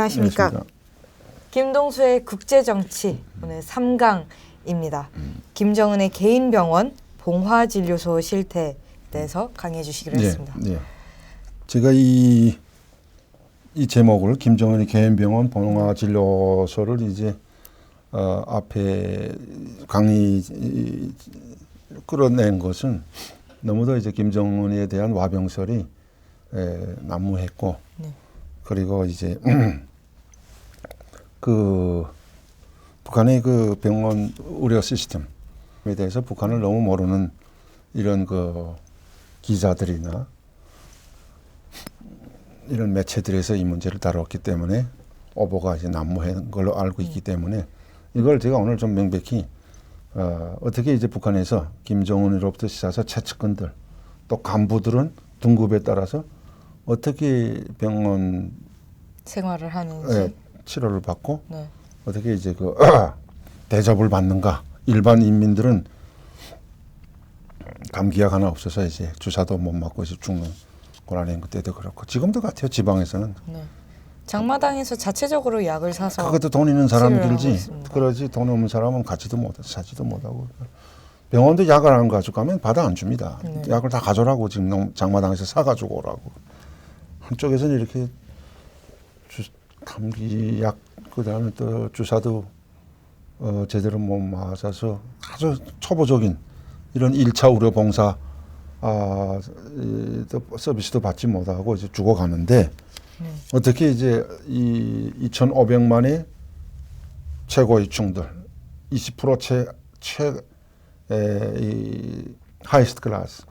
안녕하십니까. 김동수의 국제정치 오늘 3강입니다. 김정은의 개인병원 봉화진료소 실태에 대해서 강의해 주시기로 했습니다. 네. 제가 이 제목을 김정은의 개인병원 봉화진료소를 이제 앞에 강의 끌어낸 것은 너무도 이제 김정은에 대한 와병설이 난무했고, 네. 그리고 이제 그 북한의 그 병원 의료 시스템에 대해서 북한을 너무 모르는 이런 그 기자들이나 이런 매체들에서 이 문제를 다뤘기 때문에 오보가 이제 난무한 걸로 알고 있기 때문에 이걸 제가 오늘 좀 명백히 어떻게 이제 북한에서 김정은으로부터 시작해서 최측근들 또 간부들은 등급에 따라서 어떻게 병원 생활을 하는지 치료를 받고 네. 어떻게 이제 그 대접을 받는가. 일반 인민들은 감기약 하나 없어서 이제 주사도 못 맞고 이제 죽는 고난인 그때도 그렇고 지금도 같아요. 지방에서는. 네. 장마당에서 자체적으로 약을 사서 그것도 돈 있는 사람이 치료를 하고 길지. 있습니다. 그러지 돈 없는 사람은 가지도 못하고 사지도 못하고. 병원도 약을 안 가져가면 받아 안 줍니다. 네. 약을 다 가져라고 지금 장마당에서 사가지고 오라고. 한쪽에서는 이렇게 감기약 그다음에 또 주사도 제대로 못 맞아서 아주 초보적인 이런 1차 의료 봉사 또 서비스도 받지 못하고 이제 죽어가는데 어떻게 이제 이 2,500만의 최고위층들 20% 이 하이스트 클래스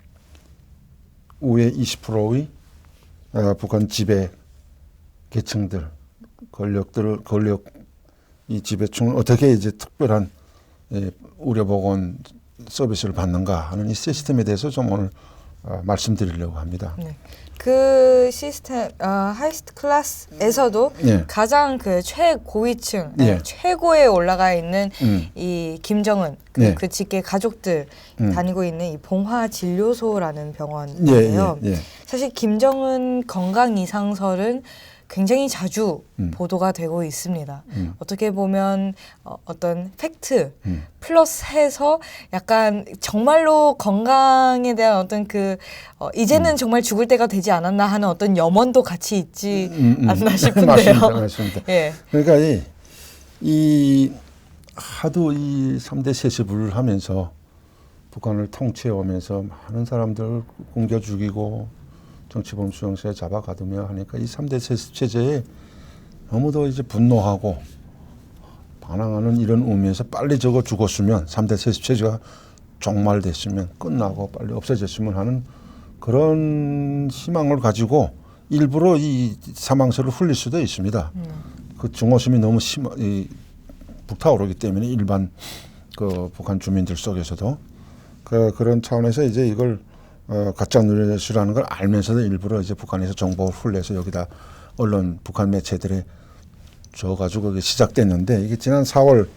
우에 20%의 북한 지배 계층들 권력 이 지배층을 어떻게 이제 특별한 의료보건 서비스를 받는가 하는 이 시스템에 대해서 좀 오늘 말씀드리려고 합니다. 네. 그 시스템 하이스트 클래스에서도 가장 그 최고위층 최고에 올라가 있는 이 김정은 그 직계 가족들 다니고 있는 이 봉화진료소라는 병원인데요. 사실 김정은 건강 이상설은 굉장히 자주 보도가 되고 있습니다. 어떻게 보면 어떤 팩트 플러스해서 약간 정말로 건강에 대한 어떤 그 이제는 정말 죽을 때가 되지 않았나 하는 어떤 염원도 같이 있지 않나 싶은데요. 맞습니다. 예. 그러니까 이 하도 이 3대 세습을 하면서 북한을 통치해오면서 많은 사람들을 굶겨 죽이고 정치범 수용소에 잡아가두며 하니까 이 3대 세습 체제에 너무도 이제 분노하고 반항하는 이런 의미에서 빨리 저거 죽었으면 3대 세습 체제가 종말됐으면 끝나고 빨리 없어졌으면 하는 그런 희망을 가지고 일부러 이 사망설을 흘릴 수도 있습니다. 그 증오심이 너무 불타오르기 때문에 일반 그 북한 주민들 속에서도 그런 차원에서 이제 이걸 가짜 뉴스라는 걸 알면서도 일부러 이제 북한에서 정보를 흘려서 여기다 언론 북한 매체들에 줘가지고 그게 시작됐는데 이게 지난 4월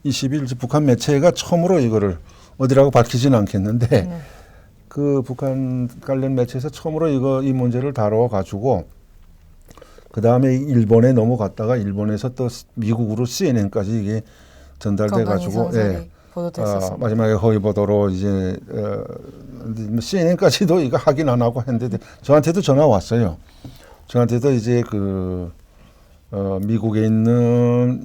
20일 북한 매체가 처음으로 이거를 어디라고 밝히지는 않겠는데 그 북한 관련 매체에서 처음으로 이 문제를 다뤄가지고 그 다음에 일본에 넘어갔다가 일본에서 또 미국으로 CNN까지 이게 전달돼가지고 마지막에 허위 보도로 이제 CNN까지도 이거 확인 안 하고 했는데 저한테도 전화 왔어요. 저한테도 이제 미국에 있는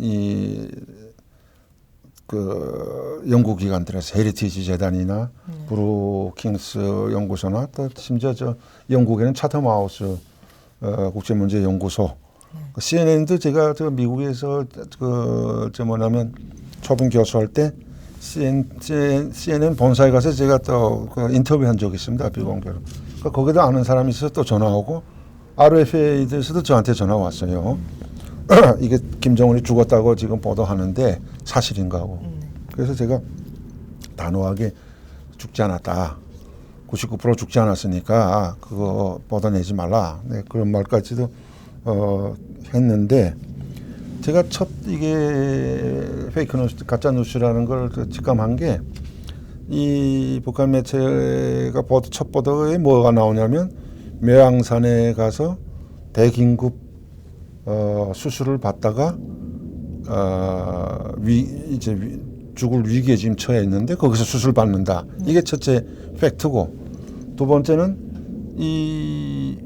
그 연구기관들에서 헤리티지 재단이나 브루킹스 연구소나 또 심지어 영국에는 차텀하우스 국제문제연구소 CNN도 제가 미국에서 초빙 교수할 때 CNN 본사에 가서 제가 또 인터뷰한 적이 있습니다. 비공개로. 거기도 아는 사람이 있어서 또 전화 오고 RFA에서도 저한테 전화 왔어요. 이게 김정은이 죽었다고 지금 보도하는데 사실인가 하고. 그래서 제가 단호하게 죽지 않았다. 99% 죽지 않았으니까 그거 보도내지 말라. 그런 말까지도 했는데 제가 이게 페이크 뉴스, 가짜 뉴스라는 걸 직감한 게 이 북한 매체가 첫 보도에 뭐가 나오냐면 매양산에 가서 대긴급 수술을 받다가 죽을 위기에 지금 처해 있는데 거기서 수술 받는다. 이게 첫째 팩트고, 두 번째는 이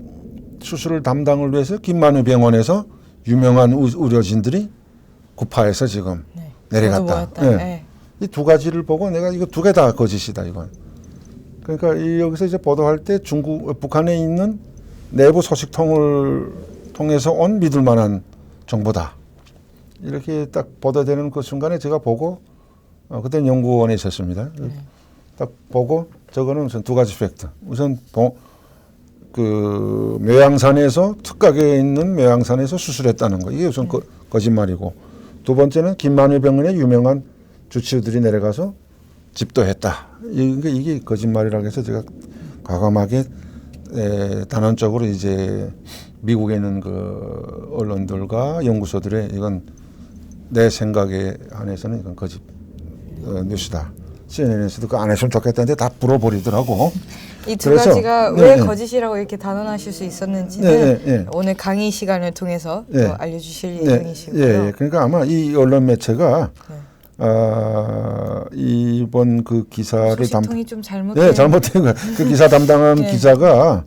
수술을 담당을 위해서 김만우 병원에서 유명한 의료진들이 구파해서 지금 내려갔다. 네. 이 두 가지를 보고 내가 이거 두 개 다 거짓이다 이건. 그러니까 여기서 이제 보도할 때 북한에 있는 내부 소식통을 통해서 온 믿을 만한 정보다. 이렇게 딱 보도되는 그 순간에 제가 보고 그때는 연구원에 있었습니다. 딱 보고 저거는 우선 두 가지 팩트. 우선 그 매양산에서 특각에 있는 매양산에서 수술했다는 거. 이게 우선 거짓말이고, 두 번째는 김만우 병원의 유명한 주치의들이 내려가서 집도했다. 이게 거짓말이라고 해서 제가 과감하게 단언적으로 이제 미국에 있는 그 언론들과 연구소들의 이건 내 생각에 한해서는 이건 거짓 뉴스다. CNN에서도 그 안 했으면 좋겠다는데 다 불어버리더라고. 이 두 가지가 왜 거짓이라고 이렇게 단언하실 수 있었는지는 오늘 강의 시간을 통해서 또 알려주실 예정이시고요. 그러니까 아마 이 언론 매체가 이번 그 기사를 소식통이 좀 잘못된 거야. 그 기사 담당한 기자가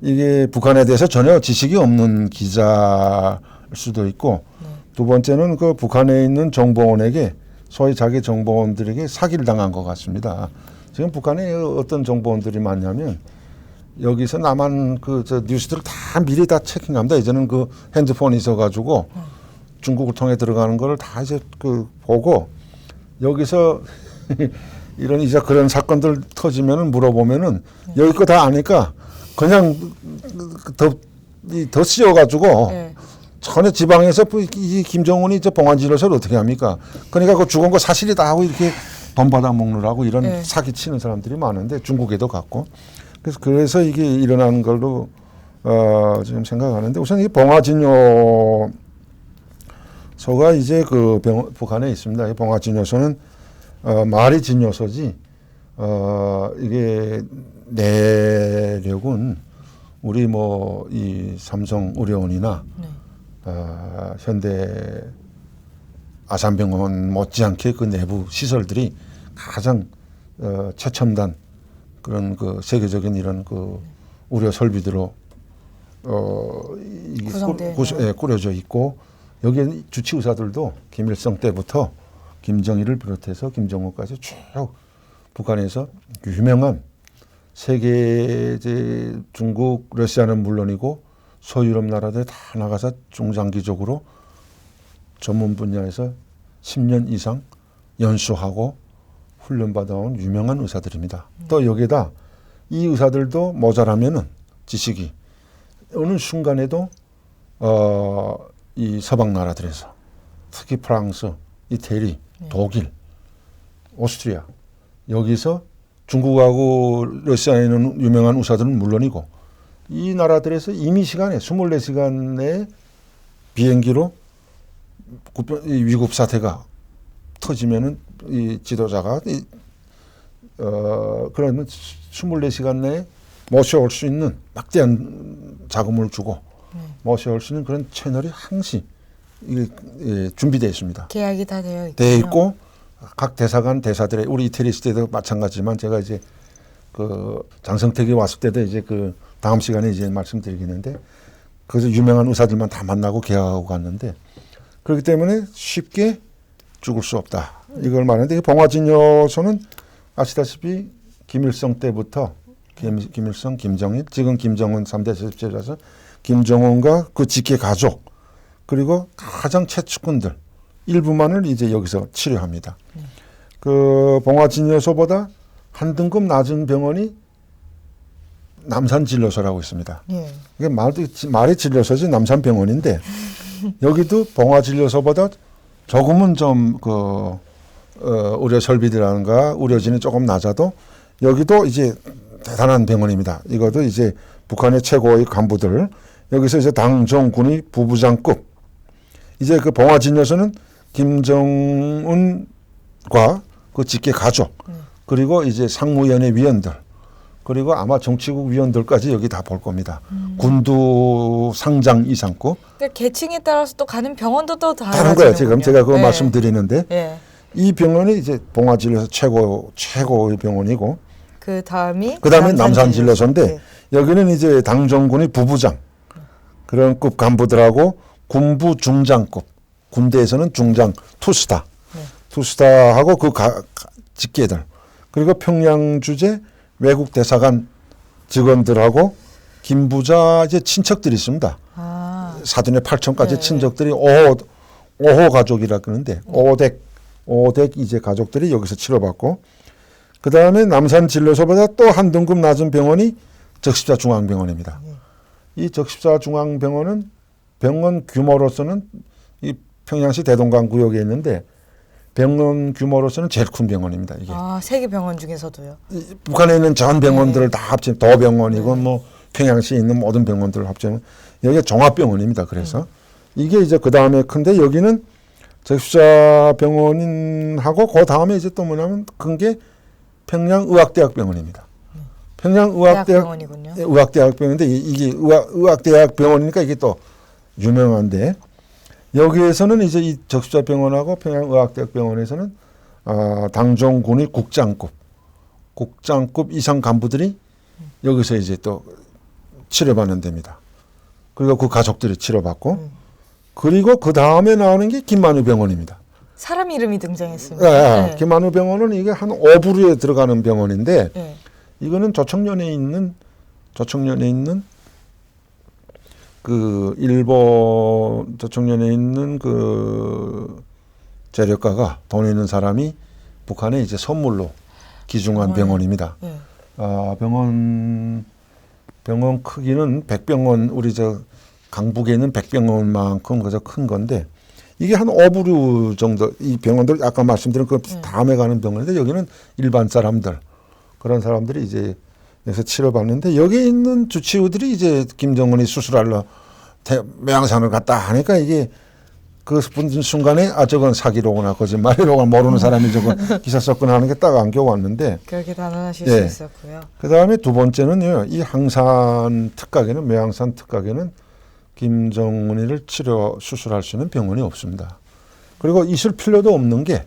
이게 북한에 대해서 전혀 지식이 없는 기자일 수도 있고, 두 번째는 그 북한에 있는 정보원에게 소위 자기 정보원들에게 사기를 당한 것 같습니다. 지금 북한에 어떤 정보원들이 많냐면 여기서 남한 저 뉴스들을 다 미리 다 체킹합니다. 이제는 그 핸드폰이 있어가지고 중국을 통해 들어가는 거를 다 이제 보고 여기서 이런 이제 그런 사건들 터지면은 물어보면은 여기 거 다 아니까 그냥 더 씌워가지고 전에 지방에서 이 김정은이 저 봉화진로서를 어떻게 합니까? 그러니까 그 죽은 거 사실이다 하고 이렇게 돈 받아 먹느라고 이런 사기 치는 사람들이 많은데 중국에도 갔고 그래서 이게 일어나는 걸로 지금 생각하는데 우선 이 봉화진료소가 이제 그 북한에 있습니다. 이 봉화진료소는 말이 진료소지 이게 내력은 우리 뭐 이 삼성 의료원이나 현대 아산병원 못지않게 그 내부 시설들이 가장 최첨단 그런 그 세계적인 이런 그 의료 설비들로 꾸려져 있고, 여기에 주치 의사들도 김일성 때부터 김정일을 비롯해서 김정은까지 쭉 북한에서 유명한 세계 중국, 러시아는 물론이고 서유럽 나라들 다 나가서 중장기적으로 전문 분야에서 10년 이상 연수하고 훈련받아온 유명한 의사들입니다. 또 여기에다 이 의사들도 모자라면은 지식이 어느 순간에도 이 서방 나라들에서 특히 프랑스, 이태리, 독일, 오스트리아 여기서 중국하고 러시아에 있는 유명한 의사들은 물론이고 이 나라들에서 이미 시간에 24시간 내에 비행기로 위급 사태가 터지면은 이 지도자가 그러면 24시간 내에 모셔올 수 있는 막대한 자금을 주고 모셔올 수 있는 그런 채널이 항시 준비되어 있습니다. 계약이 다 되어 있고 각 대사관 대사들의 우리 이태리 있을 때도 마찬가지지만 제가 이제 그 장성택이 왔을 때도 이제 그 다음 시간에 이제 말씀드리겠는데 그래서 유명한 의사들만 다 만나고 계약하고 갔는데 그렇기 때문에 쉽게 죽을 수 없다. 이걸 말하는데 봉화진료소는 아시다시피 김일성 때부터 김일성, 김정일, 지금 김정은 3대 세습제라서 김정은과 그 직계 가족 그리고 가장 최측근들 일부만을 이제 여기서 치료합니다. 그 봉화진료소보다 한 등급 낮은 병원이 남산진료소라고 있습니다. 이게 말이 진료소지 남산병원인데 여기도 봉화진료소보다 조금은 좀 의료 설비라든가 의료진이 조금 낮아도 여기도 이제 대단한 병원입니다. 이것도 이제 북한의 최고의 간부들 여기서 이제 당정군이 부부장급 이제 그 봉화진료소는 김정은과 그 직계 가족 그리고 이제 상무위원회 위원들 그리고 아마 정치국 위원들까지 여기 다 볼 겁니다. 군두 상장 이상급. 그러니까 계층에 따라서 또 가는 병원도 또 다른 거예요. 지금 제가 그거 네. 말씀드리는데 네. 이 병원이 이제 봉화진료소 최고의 병원이고 그 다음에 남산진료소인데 네. 여기는 이제 당정군의 부부장 그런 급 간부들하고 군부 중장급 군대에서는 중장 투스타 네. 투스타하고 그 직계들 그리고 평양 주재 외국 대사관 직원들하고 김부자 이제 친척들이 있습니다. 아. 사돈의 8촌까지 네. 친척들이 오호 가족이라 그러는데 오댁 이제 가족들이 여기서 치료받고 그 다음에 남산진료소보다 또 한 등급 낮은 병원이 적십자중앙병원입니다. 이 적십자중앙병원은 병원 규모로서는 이 평양시 대동강 구역에 있는데 병원 규모로서는 제일 큰 병원입니다. 이게. 아, 세계 병원 중에서도요. 북한에 있는 전 병원들을 다 합치면 도병원이고 뭐 평양시에 있는 모든 병원들을 합치면 여기가 종합병원입니다. 그래서 이게 이제 그 다음에 큰데 여기는 적십자병원하고 그 다음에 이제 또 뭐냐면 큰 게 평양의학대학병원입니다. 평양의학대학병원이군요. 의학대학병원인데 이게 의학대학병원이니까 이게 또 유명한데 여기에서는 이제 이 적십자병원하고 평양의학대학병원에서는 당정군의 국장급 이상 간부들이 여기서 이제 또 치료받는 데입니다. 그리고 그 가족들이 치료받고 그리고 그 다음에 나오는 게 김만우 병원입니다. 사람 이름이 등장했습니다. 네. 김만우 병원은 이게 한 5부류에 들어가는 병원인데 네. 이거는 조청년에 있는 그 일본 조청년에 있는 그 재력가가 돈 있는 사람이 북한에 이제 선물로 기증한 병원입니다. 네. 병원 크기는 백병원 우리 저 강북에 있는 백병원만큼 그저 큰 건데 이게 한 5부류 정도 이 병원들 아까 말씀드린 그 다음에 가는 병원인데 여기는 일반 사람들 그런 사람들이 이제 여기서 치료받는데 여기 있는 주치의들이 이제 김정은이 수술하러 매양산을 갔다 하니까 이게 그 순간에 저건 사기로구나 거짓말이로구나 모르는 사람이 저건 기사 썼거나 하는 게 딱 안겨왔는데 그렇게 단언하실 예. 수 있었고요. 그 다음에 두 번째는요 이 항산 특각에는 매양산 특각에는 김정은이를 수술할 수 있는 병원이 없습니다. 그리고 있을 필요도 없는 게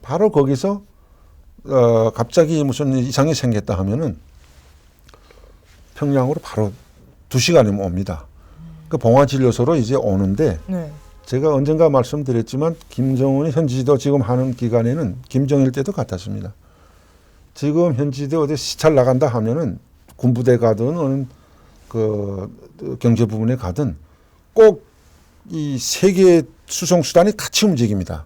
바로 거기서 갑자기 무슨 이상이 생겼다 하면은 평양으로 바로 2시간이면 옵니다. 그 봉화진료소로 이제 오는데 네. 제가 언젠가 말씀드렸지만 김정은이 현지지도 지금 하는 기간에는 김정일 때도 같았습니다. 지금 현지지도 어디 시찰 나간다 하면은 군부대 가든 어느 그 경제 부분에 가든 꼭 이 세 개의 수송 수단이 같이 움직입니다.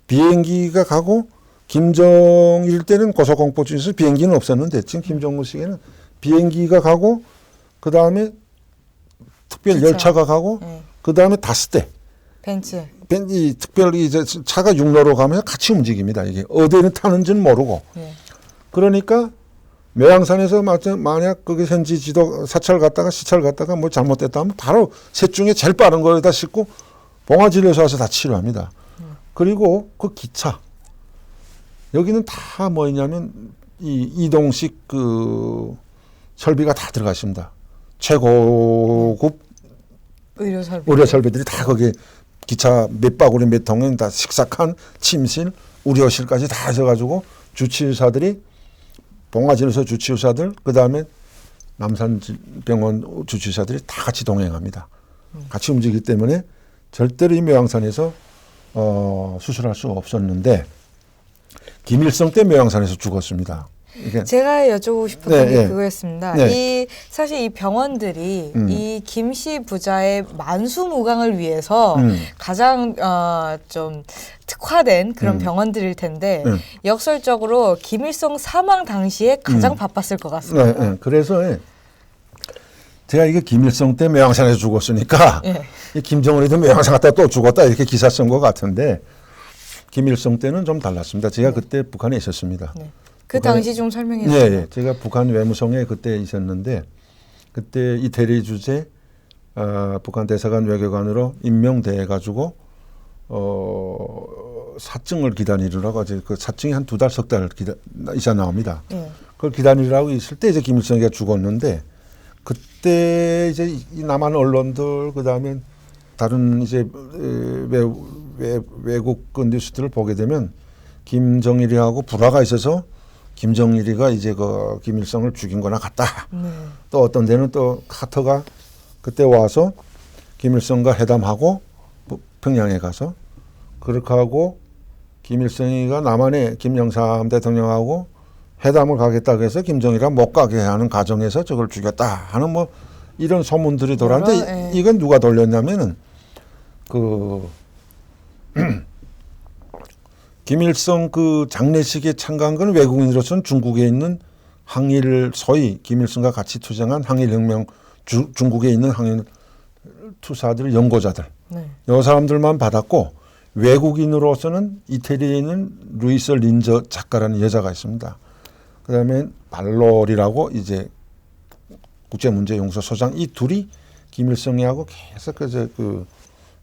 비행기가 가고 김정일 때는 고소공포증에서 비행기는 없었는데 지금 김정은 시기에는 비행기가 가고 그 다음에 특별 열차가 가고 네. 그 다음에 다스대 벤츠. 특별히 이제 차가 육로로 가면서 같이 움직입니다. 이게 어디를 타는지는 모르고 네. 그러니까 매양산에서 만약 거기 현지 지도 시찰 갔다가 뭐 잘못됐다 하면 바로 셋 중에 제일 빠른 거에다 싣고 봉화진료소 와서 다 치료합니다. 그리고 그 기차 여기는 다 뭐냐면 이 이동식 그 설비가 다 들어가 있습니다. 최고급 의료 설비들이 다 거기에 기차 몇 바구니 몇 통은 다 식사칸, 침실, 의료실까지 다 있어가지고 주치의사들이 봉화진료소 주치의사들 그다음에 남산병원 주치의사들이 다 같이 동행합니다. 같이 움직이기 때문에 절대로 이 매양산에서 수술할 수 없었는데 김일성 때 매양산에서 죽었습니다. 제가 여쭤보고 싶은 게 그거였습니다. 네. 사실 이 병원들이 이 김씨 부자의 만수무강을 위해서 가장 좀 특화된 그런 병원들일 텐데 역설적으로 김일성 사망 당시에 가장 바빴을 것 같습니다. 네. 그래서 제가 이게 김일성 때 매양산에서 죽었으니까 김정은이도 매양산 갔다 또 죽었다 이렇게 기사 쓴 것 같은데 김일성 때는 좀 달랐습니다. 제가 그때 북한에 있었습니다. 네. 그 당시 좀 설명해 주세요. 네, 제가 북한 외무성에 그때 있었는데 그때 이태리 주재 북한 대사관 외교관으로 임명돼 가지고 사증을 기다리라고 이제 그 사증이 한 2달, 3달 이상 나옵니다. 그걸 기다리라고 있을 때 이제 김일성이가 죽었는데 그때 이제 이 남한 언론들 그다음에 다른 이제 외국 그 뉴스들을 보게 되면 김정일이하고 불화가 있어서 김정일이가 이제 그 김일성을 죽인 거나 같다. 또 어떤 데는 또 카터가 그때 와서 김일성과 회담하고 평양에 가서 그렇게 하고 김일성이가 남한에 김영삼 대통령하고 회담을 가겠다고 해서 김정일이가 못 가게 하는 과정에서 저걸 죽였다 하는 뭐 이런 소문들이 돌았는데 이건 누가 돌렸냐면은 그 김일성 그 장례식에 참가한 건 외국인으로서는 중국에 있는 항일 소위 김일성과 같이 투쟁한 항일혁명 중국에 있는 항일 투사들 연구자들 이 사람들만 받았고 외국인으로서는 이태리에 있는 루이스 린저 작가라는 여자가 있습니다. 그다음에 발롤이라고 이제 국제문제연구소 소장 이 둘이 김일성이하고 계속 그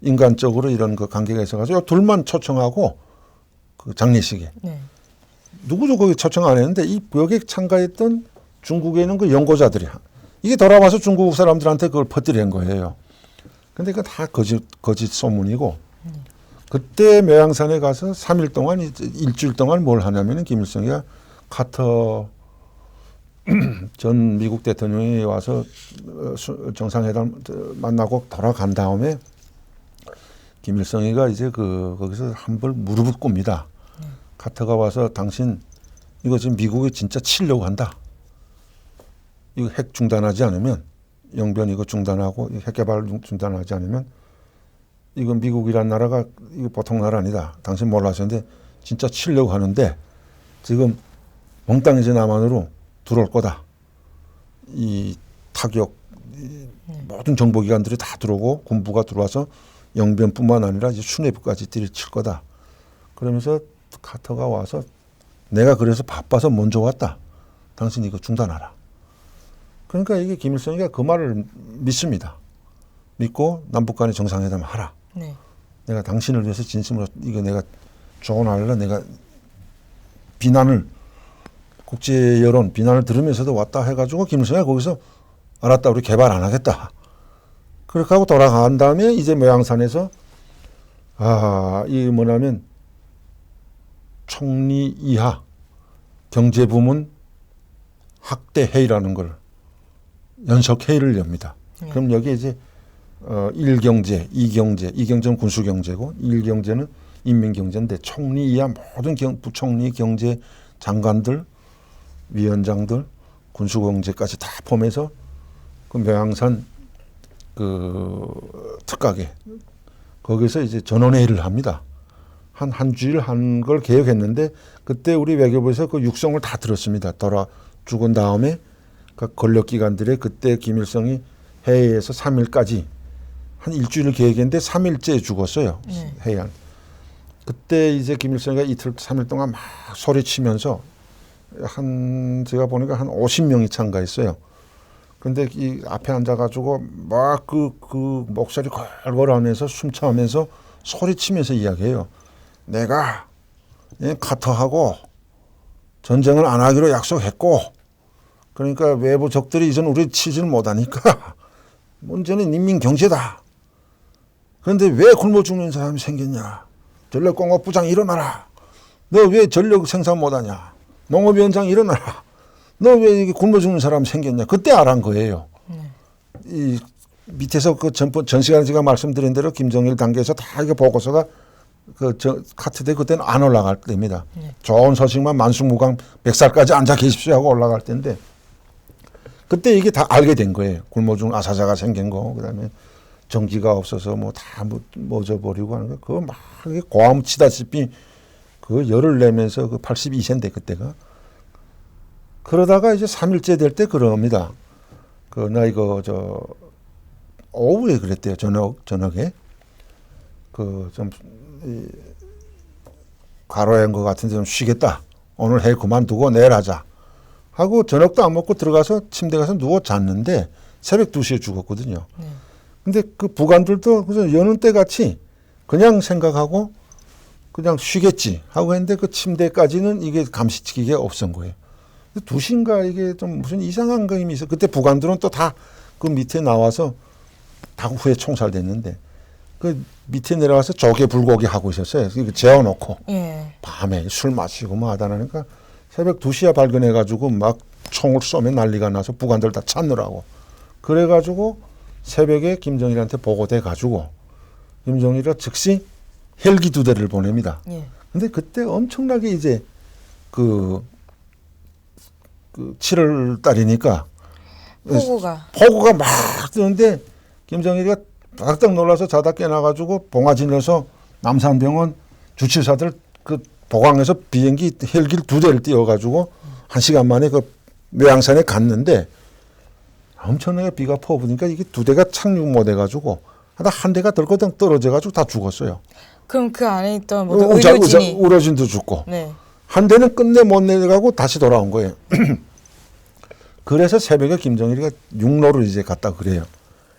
인간적으로 이런 그 관계가 있어가지고 둘만 초청하고 그 장례식에 누구도 거기 초청 안 했는데 이 여기에 참가했던 중국에 있는 그 연구자들이 이게 돌아와서 중국 사람들한테 그걸 퍼뜨린 거예요. 근데 그거 다 거짓 소문이고 그때 매양산에 가서 3일 동안 일주일 동안 뭘 하냐면은 김일성이가 카터 전 미국 대통령이 와서 정상회담 만나고 돌아간 다음에 김일성이가 이제 거기서 한 벌 무릎을 꿇습니다. 카터가 와서 당신 이거 지금 미국이 진짜 치려고 한다. 이거 핵 중단하지 않으면 영변 이거 중단하고 핵 개발 중단하지 않으면 이건 미국이란 나라가 이거 보통 나라 아니다. 당신 몰라서는데 진짜 치려고 하는데 지금 몽땅 이제 남한으로 들어올 거다. 이 타격 모든 정보기관들이 다 들어오고 군부가 들어와서 영변뿐만 아니라 이제 수뇌부까지 들이칠 거다. 그러면서 카터가 와서 내가 그래서 바빠서 먼저 왔다. 당신 이거 중단하라. 그러니까 이게 김일성이가 그 말을 믿습니다. 믿고 남북 간의 정상회담을 하라. 내가 당신을 위해서 진심으로 이거 내가 조언하려 내가 비난을 국제 여론 비난을 들으면서도 왔다 해가지고 김일성이 거기서 알았다 우리 개발 안 하겠다. 그렇게 하고 돌아간 다음에 이제 매양산에서 이 뭐냐면 총리 이하 경제부문 학대 회의라는 걸 연석 회의를 엽니다. 그럼 여기에 이제 1경제, 2경제, 2경제는 군수경제고 1경제는 인민경제인데 총리 이하 모든 부총리 경제 장관들, 위원장들, 군수경제까지 다 포함해서 그 매양산 그 특각에 거기서 이제 전원회의를 합니다. 한 주일 한 걸 계획했는데 그때 우리 외교부에서 그 육성을 다 들었습니다. 돌아 죽은 다음에 그 권력기관들의 그때 김일성이 회의에서 3일까지 한 일주일을 계획했는데 3일째 죽었어요. 회의한. 그때 이제 김일성이가 이틀 3일 동안 막 소리치면서 제가 보니까 한 50명이 참가했어요. 근데 이 앞에 앉아가지고 막 그 목소리 걸걸 하면서 숨차면서 소리치면서 이야기해요. 내가 카터하고 전쟁을 안 하기로 약속했고 그러니까 외부 적들이 이제는 우리 치지를 못하니까 문제는 인민 경제다. 그런데 왜 굶어 죽는 사람이 생겼냐. 전력공업부장 일어나라. 너 왜 전력 생산 못하냐. 농업위원장 일어나라. 너 왜 이게 굶어 죽는 사람 생겼냐. 그때 알한 거예요. 이 밑에서 그 전 시간에 제가 말씀드린 대로 김정일 단계에서 다 이게 보고서가 카트대 그때는 안 올라갈 때입니다. 좋은 소식만 만수무강 100살까지 앉아 계십시오 하고 올라갈 때인데 그때 이게 다 알게 된 거예요. 굶어 죽는 아사자가 생긴 거, 그다음에 전기가 없어서 뭐 다 멎어버리고 하는 거, 그거 막 고함 치다시피 그 열을 내면서 그 82세인데 그때가. 그러다가 이제 3일째 될 때 그럽니다. 나 이거 오후에 그랬대요. 저녁에. 좀 과로한 것 같은데 좀 쉬겠다. 오늘 해 그만두고 내일 하자. 하고 저녁도 안 먹고 들어가서 침대 가서 누워 잤는데 새벽 2시에 죽었거든요. 근데 그 부관들도 그래서 여는 때 같이 그냥 생각하고 그냥 쉬겠지 하고 했는데 그 침대까지는 이게 감시기가 없은 거예요. 2시인가 이게 좀 무슨 이상한 그림이 있어. 그때 북한들은 또 다 그 밑에 나와서 다 후에 총살됐는데 그 밑에 내려가서 조개 불고기 하고 있었어요. 재워놓고 밤에 술 마시고 뭐 하다 보니까 새벽 2시에 발견해가지고 막 총을 쏘면 난리가 나서 북한들 다 찾느라고. 그래가지고 새벽에 김정일한테 보고돼가지고 김정일이 즉시 헬기 2대를 보냅니다. 근데 그때 엄청나게 이제 그 7월 달이니까 폭우가 막 뜨는데 김정일이가 딱 놀라서 자다 깨나가지고 봉화진에서 남산병원 주치의사들 그 보강해서 비행기 헬기를 2대를 띄워가지고 1시간 만에 그 묘양산에 갔는데 엄청나게 비가 퍼부니까 이게 2대가 착륙 못 해가지고 하다 한 대가 덜거덩 떨어져가지고 다 죽었어요. 그럼 그 안에 있던 의료진이 의료진도 죽고 한 대는 끝내 못 내려가고 다시 돌아온 거예요. 그래서 새벽에 김정일이가 육로를 이제 갔다 그래요.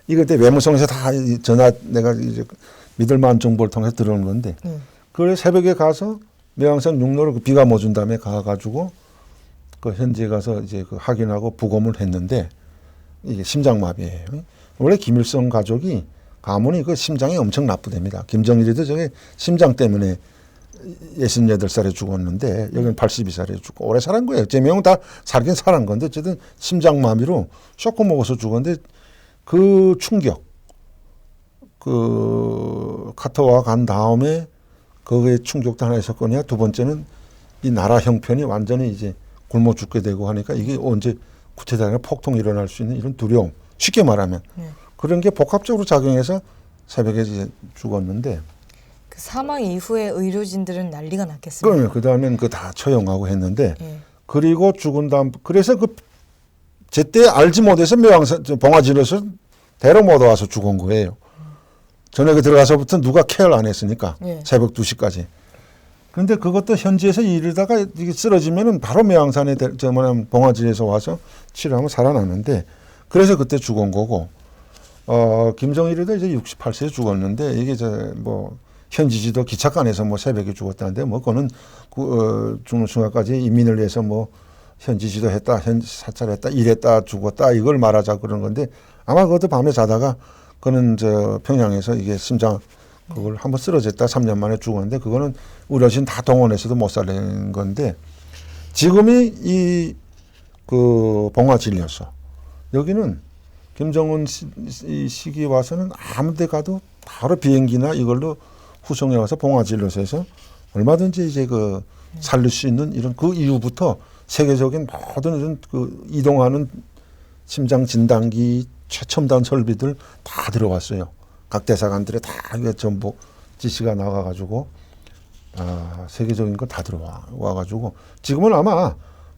이거 그때 외무성에서 다 전화 내가 이제 믿을만한 정보를 통해서 들어온 건데 그래 새벽에 가서 매왕산 육로를 그 비가 못 준 다음에 가가지고 그 현지에 가서 이제 그 확인하고 부검을 했는데 이게 심장마비예요. 원래 김일성 가족이 가문이 그 심장이 엄청 나쁘답니다. 김정일이도 저게 심장 때문에 68살에 죽었는데 여기는 82살에 죽고 오래 살은 거예요. 제 명은 다 살긴 살은 건데 어쨌든 심장마비로 쇼크 먹어서 죽었는데 그 충격 그 카터와 간 다음에 거기에 충격도 하나 있었거냐. 두 번째는 이 나라 형편이 완전히 이제 굶어 죽게 되고 하니까 이게 언제 구체적인 폭동이 일어날 수 있는 이런 두려움. 쉽게 말하면 그런 게 복합적으로 작용해서 새벽에 이제 죽었는데 그 사망 이후에 의료진들은 난리가 났겠습니다. 그러면 그 다음엔 그 다 처형하고 했는데 그리고 죽은 다음 그래서 그 제때 알지 못해서 묘양산 봉화진에서 대로 못 와서 죽은 거예요. 저녁에 들어가서부터 누가 케어를 안 했으니까 새벽 2시까지. 그런데 그것도 현지에서 이러다가 이게 쓰러지면은 바로 묘양산에 봉화진에서 와서 치료하면 살아나는데 그래서 그때 죽은 거고 김정일이도 이제 68세에 죽었는데 이게 뭐 현지지도 기착관에서 뭐 새벽에 죽었다는데 뭐 그거는 중순간까지 인민을 위해서 뭐 현지지도 했다, 사찰했다, 일했다, 죽었다 이걸 말하자 그런 건데 아마 그것도 밤에 자다가 그는 평양에서 이게 심장 그걸 한번 쓰러졌다 3년 만에 죽었는데 그거는 의료진 다 동원해서도 못 살린 건데 지금이 이 그 봉화진이었어. 여기는 김정은 시기 와서는 아무 데 가도 바로 비행기나 이걸로 후송해 와서 봉화진료소에서 얼마든지 이제 그 살릴 수 있는 이런 그 이후부터 세계적인 모든 이런 그 이동하는 심장 진단기 최첨단 설비들 다 들어왔어요. 각 대사관들에 다 전부 지시가 나가가지고 세계적인 거 다 들어와가지고 지금은 아마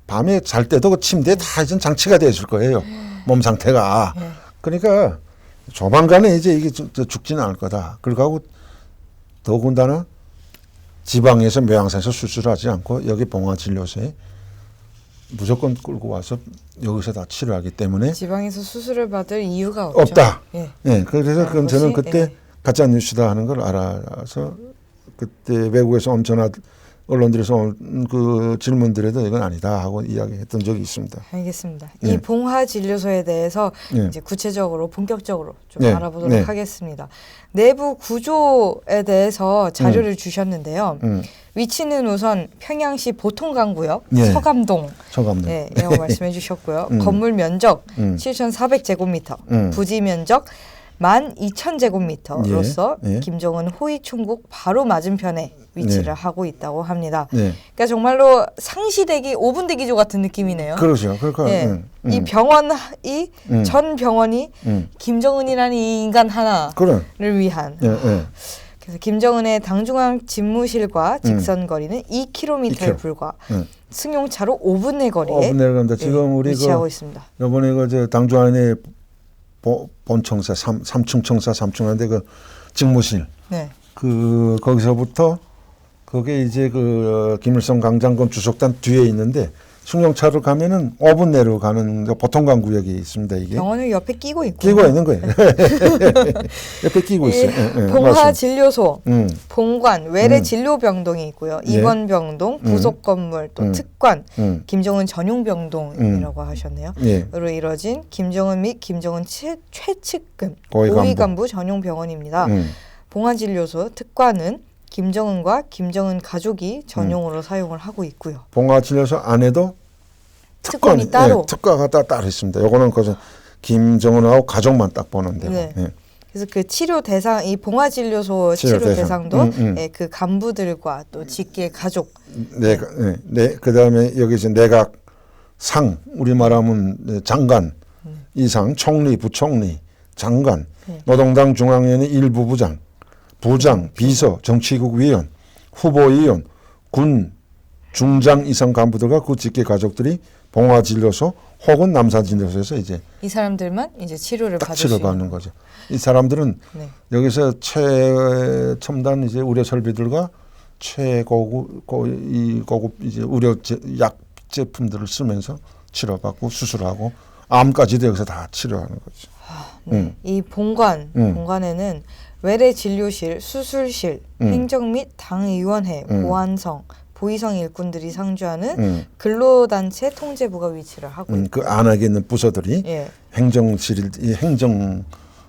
밤에 잘 때도 그 침대에 다 이제 장치가 되어 있을 거예요. 몸 상태가. 그러니까 조만간에 이제 이게 죽지는 않을 거다. 그러고 더군다나 지방에서 묘양산에서 수술하지 않고 여기 봉화진료소에 무조건 끌고 와서 여기서 다 치료하기 때문에 지방에서 수술을 받을 이유가 없죠. 없다. 그래서 그건 저는 그때 가짜 뉴스다 하는 걸 알아서 그때 외국에서 엄청난 언론들에서 온 그 질문들에도 이건 아니다 하고 이야기했던 적이 있습니다. 알겠습니다. 이 봉화진료소에 대해서 이제 구체적으로 본격적으로 좀 알아보도록 하겠습니다. 내부 구조에 대해서 자료를 주셨는데요. 위치는 우선 평양시 보통강구역 서감동. 라고 말씀해 주셨고요. 건물 면적 7,400제곱미터, 부지 면적 12,000제곱미터로서 김정은 호위 총국 바로 맞은편에 위치를 하고 있다고 합니다. 그러니까 정말로 상시대기 5분대 기조 같은 느낌이네요. 그렇죠. 이 병원이 전 병원이 김정은이라는 이 인간 하나를 위한. 그래서 김정은의 당중앙 집무실과 직선 거리는 2km에 불과 승용차로 5분의 거리에 지금 우리 위치하고 있습니다. 이번에 그 당중앙에 본청사 3층 청사 3층인데 그 직무실 그 거기서부터 그게 이제 그 김일성 강장군 주석단 뒤에 있는데 승용차로 가면은 5분 내로 가는 보통관 구역이 있습니다. 이게 병원을 옆에 끼고 있고. 끼고 있는 거예요. 옆에 끼고 있어요. 봉화진료소, 본관, 외래 진료병동이 있고요. 입원병동, 부속건물, 또 특관, 김정은 전용병동이라고 하셨네요. 으로 이뤄진 김정은 및 김정은 최측근 고위간부 전용병원입니다. 봉화진료소, 특관은 김정은과 김정은 가족이 전용으로 사용을 하고 있고요. 봉화진료소 안에도 특권이 따로. 특과가 따로 있습니다. 요거는 그래서 김정은하고 가족만 딱 보는 데고. 네. 그래서 그 치료 대상, 이 봉화진료소 치료 대상도 그 간부들과 또 직계 가족. 그다음에 여기 이제 내각 상, 우리 말하면 장관, 이상, 총리, 부총리, 장관, 노동당 중앙위원회 일부 부장, 부장, 비서, 정치국 위원, 후보위원, 군, 중장 이상 간부들과 그 직계 가족들이 봉화진료소 혹은 남산진료소에서 이제 이 사람들만 이제 치료를 받는 거죠. 이 사람들은 여기서 최첨단 이제 의료 설비들과 최고급 이제 의료 약 제품들을 쓰면서 치료받고 수술하고 암까지도 여기서 다 치료하는 거죠. 이 본관에는 외래 진료실, 수술실, 행정 및 당위원회, 보안성, 보위성 일꾼들이 상주하는 근로단체 통제부가 위치를 하고 있고 그 안에 있는 부서들이 행정실,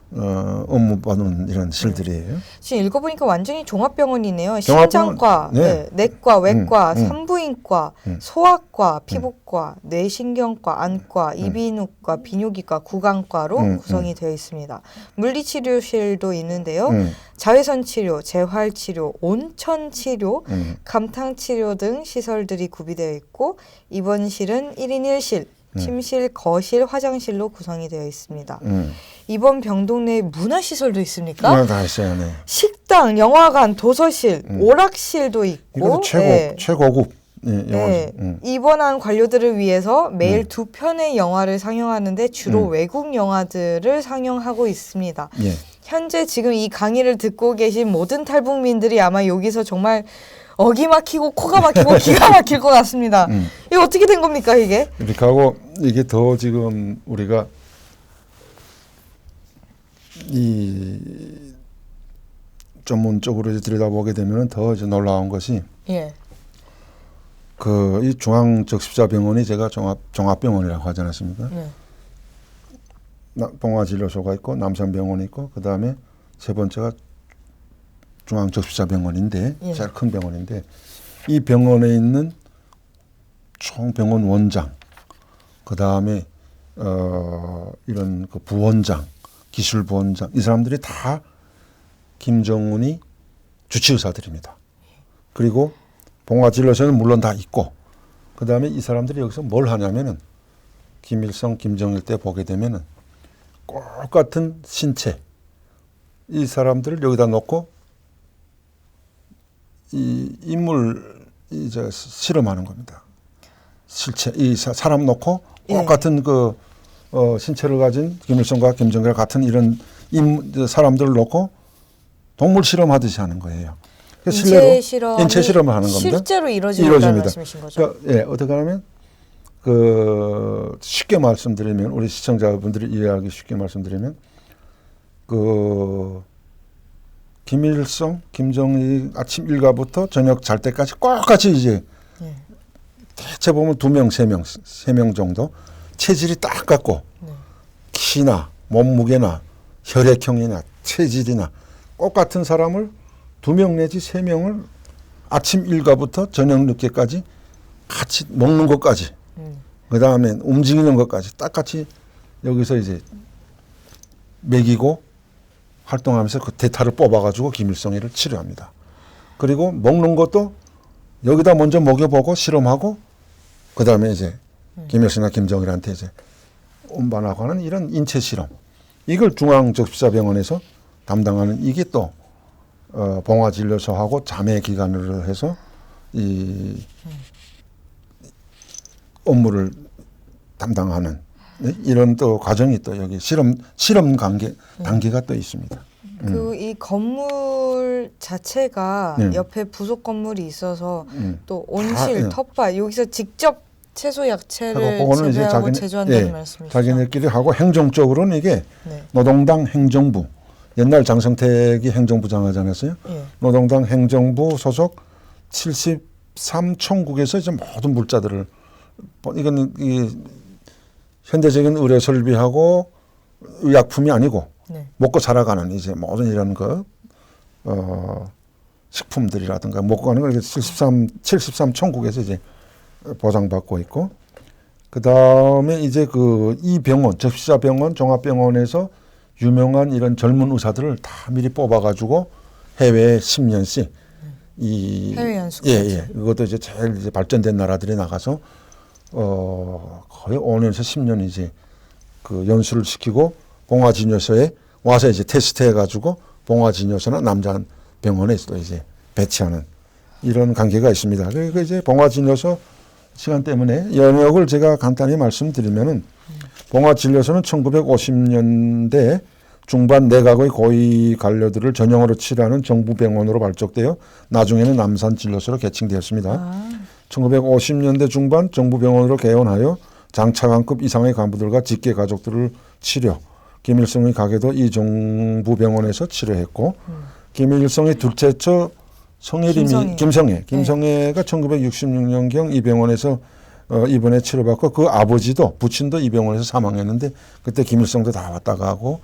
업무 받는 이런 실들이에요. 지금 읽어보니까 완전히 종합병원이네요. 심장과, 내과, 외과, 산부인과, 소아과, 피부과, 뇌신경과, 안과, 이비인후과, 비뇨기과, 구강과로 구성이 되어 있습니다. 물리치료실도 있는데요. 자외선치료, 재활치료, 온천치료, 감탕치료 등 시설들이 구비되어 있고 입원실은 1인 1실, 침실, 거실, 화장실로 구성이 되어 있습니다. 이번 병동 내에 문화시설도 있습니까? 다 있어요. 네. 식당, 영화관, 도서실, 오락실도 있고 최고급 입원한 관료들을 위해서 매일 2편의 영화를 상영하는데 주로 외국 영화들을 상영하고 있습니다. 현재 지금 이 강의를 듣고 계신 모든 탈북민들이 아마 여기서 정말 어기 막히고 코가 막히고 기가 막힐 것 같습니다. 이거 어떻게 된 겁니까 이게? 이렇게 하고 이게 더 지금 우리가 이 전문적으로 들여다보게 되면 더 이제 놀라운 것이 그 이 중앙적십자병원이 제가 종합병원이라고 하지 않았습니까? 봉화진료소가 있고 남산병원이 있고 그 다음에 세 번째가 중앙적십자병원인데 제일 큰 병원인데 이 병원에 있는 총병원 원장 그 다음에 이런 그 부원장 기술부원장 이 사람들이 다 김정은이 주치의사들입니다. 그리고 봉화진료소는 물론 다 있고 그 다음에 이 사람들이 여기서 뭘 하냐면은 김일성 김정일 때 보게 되면은 똑같은 신체 이 사람들을 여기다 놓고 이 인물 이제 실험하는 겁니다. 실체 이 사람 놓고 똑같은 그 신체를 가진 김일성과 김정일 같은 이런 사람들을 놓고 동물 실험하듯이 하는 거예요. 인체 실험을 하는 겁니다. 실제로 이루어진다는 말씀이신 거죠? 그러니까, 어떻게 하면 그 쉽게 말씀드리면 우리 시청자분들이 이해하기 쉽게 말씀드리면 그 김일성, 김정일 아침 일과부터 저녁 잘 때까지 똑같이 이제 대체 보면 2명, 3명 정도 체질이 딱 같고 키나 몸무게나 혈액형이나 체질이나 똑같은 사람을 2명 내지 3명을 아침 일과부터 저녁 늦게까지 같이 먹는 것까지 그 다음에 움직이는 것까지 똑같이 여기서 이제 먹이고 활동하면서 그 대타를 뽑아가지고 김일성이를 치료합니다. 그리고 먹는 것도 여기다 먼저 먹여보고 실험하고 그 다음에 이제 김일성이나 김정일한테 이제 운반하고 하는 이런 인체 실험. 이걸 중앙적십자병원에서 담당하는 이게 또 봉화진료소하고 자매 기관으로 해서 이 업무를 담당하는 이런 또 과정이 또 여기 실험 단계가 또 있습니다. 그 이 건물 자체가 옆에 부속 건물이 있어서 또 온실, 텃밭 여기서 직접 채소 야채를 그거는 이제 재배하고 제조한다는 말씀이시죠? 자기네끼리 하고 행정적으로는 이게 네. 노동당 행정부 옛날 장성택이 행정부장 하지 않았어요? 노동당 행정부 소속 73총국에서 이제 모든 물자들을 이건 이 현대적인 의료 설비하고 의약품이 아니고 먹고 살아가는 이제 모든 이런 식품들이라든가 먹고 가는 걸 73총국에서 이제 보장받고 있고 그 다음에 이제 이 병원 접시자병원 종합병원에서 유명한 이런 젊은 의사들을 다 미리 뽑아가지고 해외에 10년씩 해외 연수 이것도 이제 제일 이제 발전된 나라들이 나가서 거의 5년에서 10년 이제 연수를 시키고 봉화진료소에 와서 이제 테스트해가지고 봉화진료소나 남자 병원에서도 이제 배치하는 이런 관계가 있습니다. 그리고 이제 봉화진료소 시간 때문에 연역을 제가 간단히 말씀드리면은 봉화진료소는 1950년대 중반 내각의 고위 관료들을 전용으로 치료하는 정부병원으로 발족되어 나중에는 남산진료소로 개칭되었습니다. 1950년대 중반 정부병원으로 개원하여 장차관급 이상의 간부들과 직계 가족들을 치료. 김일성의 가게도 이 정부병원에서 치료했고 김일성의 둘째 처 성혜림이 김성애가 1966년경 이 병원에서 입원해 치료받고 그 아버지도 부친도 이 병원에서 사망했는데 그때 김일성도 다 왔다 가고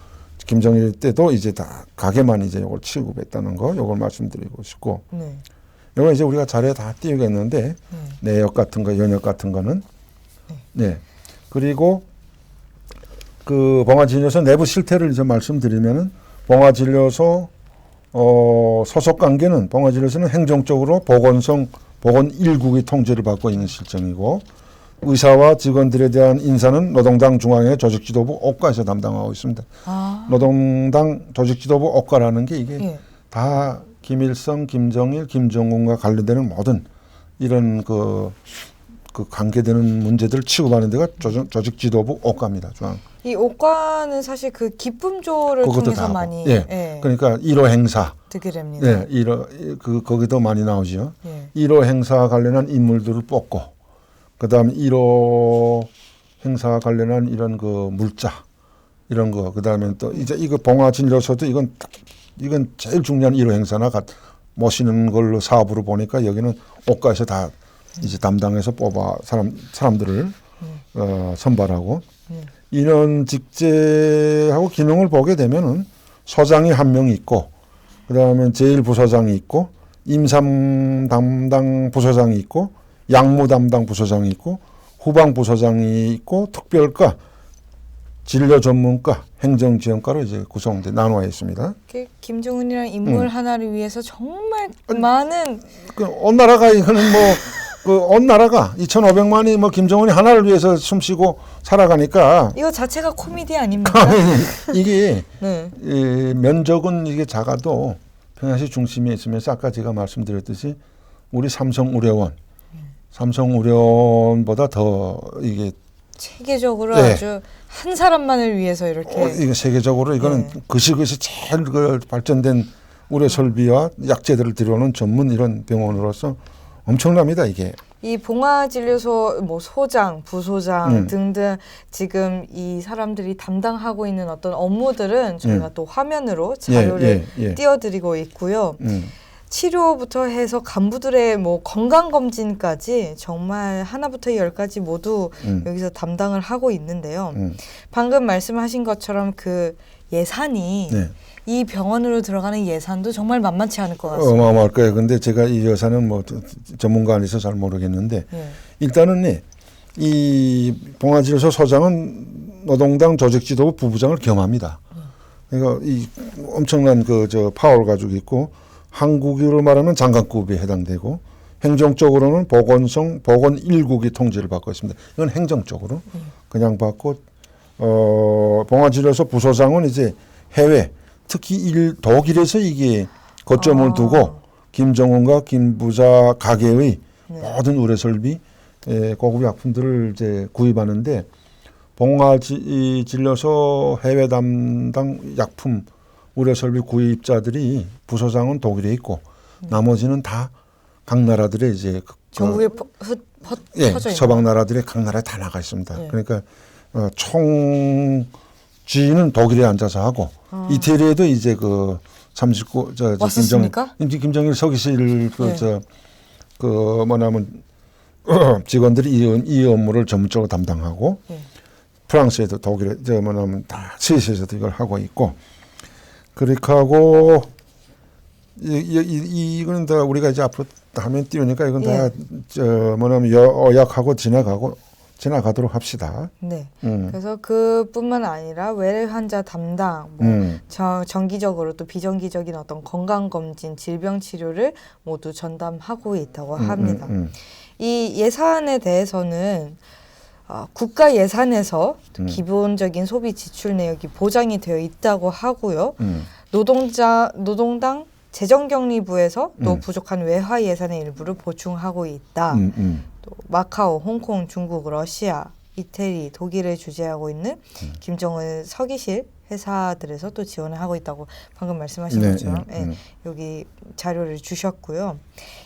김정일 때도 이제 다 가게만 이제 이걸 취급했다는 거 요걸 말씀드리고 싶고 이건 이제 우리가 자료에 다 띄우겠는데 내역 같은 거 연역 같은 거는 그리고 봉화진료소 내부 실태를 좀 말씀드리면은 봉화진료소 소속 관계는 봉화진료소는 행정적으로 보건 1국의 통제를 받고 있는 실정이고 의사와 직원들에 대한 인사는 노동당 중앙회 조직지도부 옥과에서 담당하고 있습니다. 노동당 조직지도부 옥과라는 게 이게 다 김일성, 김정일, 김정은과 관련되는 모든 이런 관계되는 문제들을 취급하는 데가 조직지도부 옥과입니다. 중앙. 이 옥과는 사실 기쁨조를 통해서 많이 그러니까 1호 행사 듣게 됩니다. 거기도 많이 나오죠. 1호 행사 관련한 인물들을 뽑고 그다음에 1호 행사 관련한 이런 물자 이런 거 그다음에 또 이제 이거 봉화진료소도 이건 제일 중요한 1호 행사나 모시는 걸로 사업으로 보니까 여기는 옥과에서 다 이제 담당해서 뽑아 사람들을 선발하고 인원 직제하고 기능을 보게 되면은 소장이 한 명 있고 그다음에 제1부소장이 있고 임상 담당 부소장이 있고 약무 담당 부소장이 있고 후방 부소장이 있고 특별과 진료 전문과 행정지원과로 이제 나누어 있습니다. 김정은이라는 인물 하나를 위해서 정말 많은 온 나라가 이거는 온 나라가 2,500만이 김정은이 하나를 위해서 숨쉬고 살아가니까 이거 자체가 코미디 아닙니까? 이게 면적은 이게 작아도 평양시 중심에 있으면서 아까 제가 말씀드렸듯이 우리 삼성의료원보다 더 이게 세계적으로 아주 한 사람만을 위해서 이렇게 이게 세계적으로 이거는 그 시기에서 제일 발전된 의료 설비와 약재들을 들여오는 전문 이런 병원으로서 엄청납니다, 이게. 이 봉화진료소 소장, 부소장 등등 지금 이 사람들이 담당하고 있는 어떤 업무들은 저희가 또 화면으로 자료를 띄워드리고 있고요. 치료부터 해서 간부들의 건강검진까지 정말 하나부터 10까지 모두 여기서 담당을 하고 있는데요. 방금 말씀하신 것처럼 예산이 이 병원으로 들어가는 예산도 정말 만만치 않을 것 같습니다. 어마어마할 거예요. 근데 제가 이 예산은 전문가 아니서 잘 모르겠는데 일단은 이 봉화진료소 소장은 노동당 조직지도부 부부장을 겸합니다. 그러니까 이 엄청난 파워를 가지고 있고 한국으로 말하면 장관급에 해당되고 행정적으로는 보건 1국이 통제를 받고 있습니다. 이건 행정적으로 그냥 받고 봉화진료소 부소장은 이제 해외 특히 독일에서 이게 거점을 두고 김정은과 김부자 가게의 모든 의료 설비, 고급 약품들을 이제 구입하는데 봉화진료소 해외 담당 약품 의료 설비 구입자들이 부소장은 독일에 있고 나머지는 다 각 나라들의 이제 전국에 퍼져 있는 서방 나라들의 각 나라에 다 나가 있습니다. 예. 그러니까 총지는 독일에 앉아서 하고 이태리에도 이제 그 39 왔었습니까? 김정일 서기실 예. 뭐냐면 직원들이 이 업무를 전문적으로 담당하고 예. 프랑스에도 독일에 뭐냐면 다 스위스에서도 이걸 하고 있고 그렇게 하고 이거는 다 우리가 이제 앞으로 하면 띄우니까 이건 다 뭐냐면 요약하고 지나가도록 합시다. 네. 그래서 그뿐만 아니라 외래 환자 담당, 정기적으로 또 비정기적인 어떤 건강 검진, 질병 치료를 모두 전담하고 있다고 합니다. 이 예산에 대해서는 국가 예산에서 기본적인 소비 지출 내역이 보장이 되어 있다고 하고요. 노동당 재정격리부에서 또 부족한 외화 예산의 일부를 보충하고 있다. 또 마카오, 홍콩, 중국, 러시아, 이태리, 독일을 주재하고 있는 김정은 서기실 회사들에서 또 지원을 하고 있다고 방금 말씀하신 것처럼 여기 자료를 주셨고요.